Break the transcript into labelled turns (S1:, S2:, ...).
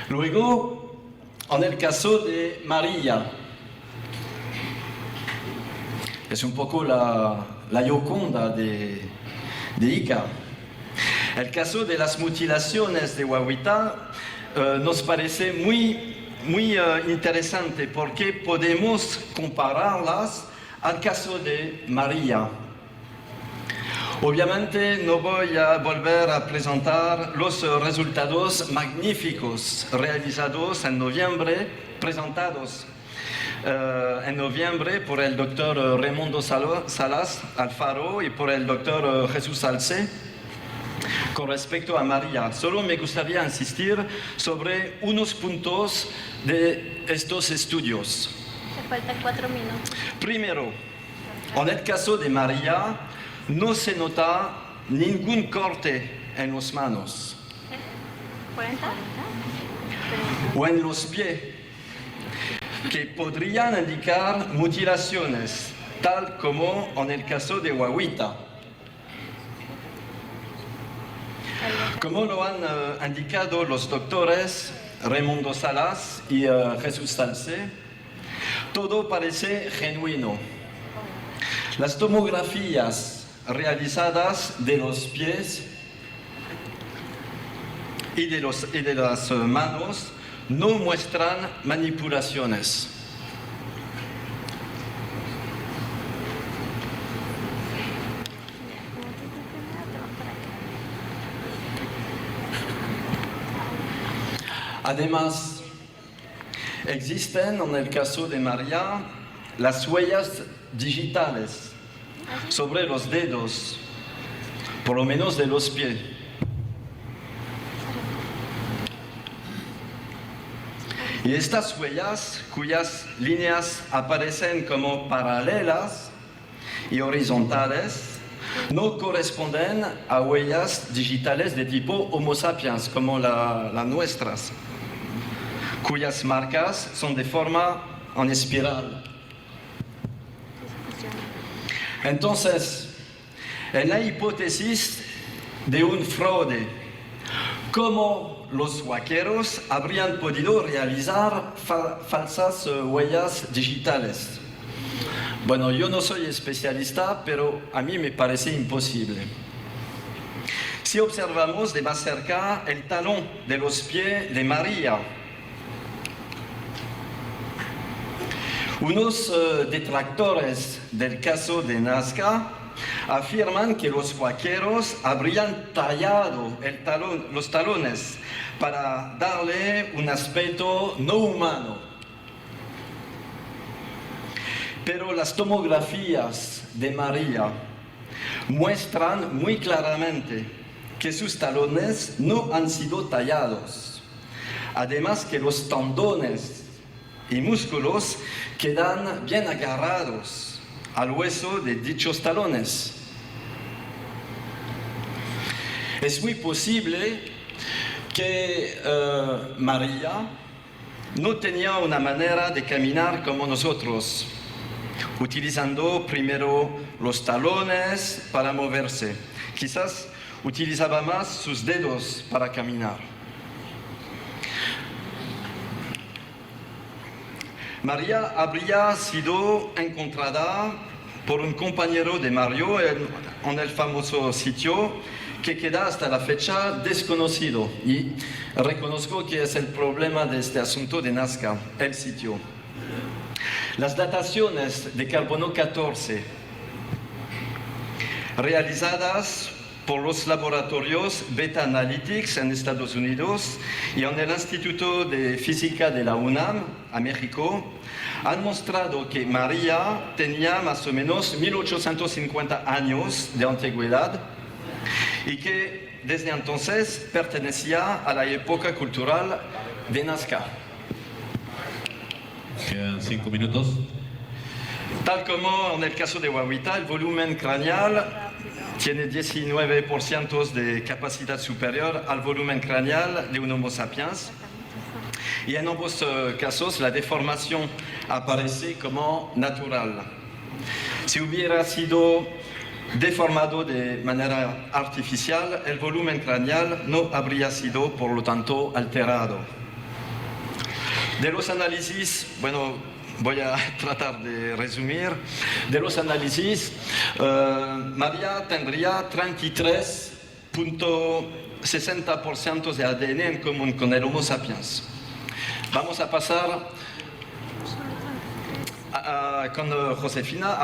S1: Luego, en el caso de María, es un poco la Gioconda de Ica. El caso de las mutilaciones de guaguita nos parece muy interesante porque podemos compararlas al caso de María. Obviamente no voy a volver a presentar los resultados magníficos realizados en noviembre, presentados en noviembre por el doctor Raimundo Salas Alfaro y por el doctor Jesús Salce con respecto a María. Solo me gustaría insistir sobre unos puntos de estos estudios.
S2: Te faltan 4 minutos.
S1: Primero, en el caso de María, no se nota ningún corte en las manos o en los pies, que podrían indicar mutilaciones, tal como en el caso de guaguita. Como lo han indicado los doctores Raimundo Salas y Jesús Salce, todo parece genuino. Las tomografías realizadas de los pies y de las manos no muestran manipulaciones. Además, existen en el caso de María las huellas digitales sobre los dedos, por lo menos de los pies. Y estas huellas, cuyas líneas aparecen como paralelas y horizontales, no corresponden a huellas digitales de tipo Homo sapiens, como las nuestras, cuyas marcas son de forma en espiral. Entonces, en la hipótesis de un fraude, ¿cómo los vaqueros habrían podido realizar falsas huellas digitales? Bueno, yo no soy especialista, pero a mí me parece imposible. Si observamos de más cerca el talón de los pies de María, unos detractores del caso de Nazca afirman que los vaqueros habrían tallado los talones para darle un aspecto no humano. Pero las tomografías de María muestran muy claramente que sus talones no han sido tallados. Además que los tendones y músculos quedan bien agarrados al hueso de dichos talones. Es muy posible que María no tenía una manera de caminar como nosotros, utilizando primero los talones para moverse. Quizás utilizaba más sus dedos para caminar. María habría sido encontrada por un compañero de Mario en el famoso sitio que queda hasta la fecha desconocido. Y reconozco que es el problema de este asunto de Nazca, el sitio. Las dataciones de carbono 14 realizadas por los laboratorios Beta Analytics en Estados Unidos y en el Instituto de Física de la UNAM, a México, han mostrado que María tenía más o menos 1850 años de antigüedad y que desde entonces pertenecía a la época cultural de Nazca.
S3: Quedan 5 minutos.
S1: Tal como en el caso de guaguita, el volumen craneal tiene 19% de capacidad superior al volumen craneal de un Homo sapiens. Y en ambos casos la deformación aparece como natural. Si hubiera sido deformado de manera artificial, el volumen craneal no habría sido, por lo tanto, alterado. De los análisis, bueno, voy a tratar de resumir. De los análisis, María tendría 33,60% de ADN en común con el Homo sapiens. Vamos a pasar con Josefina.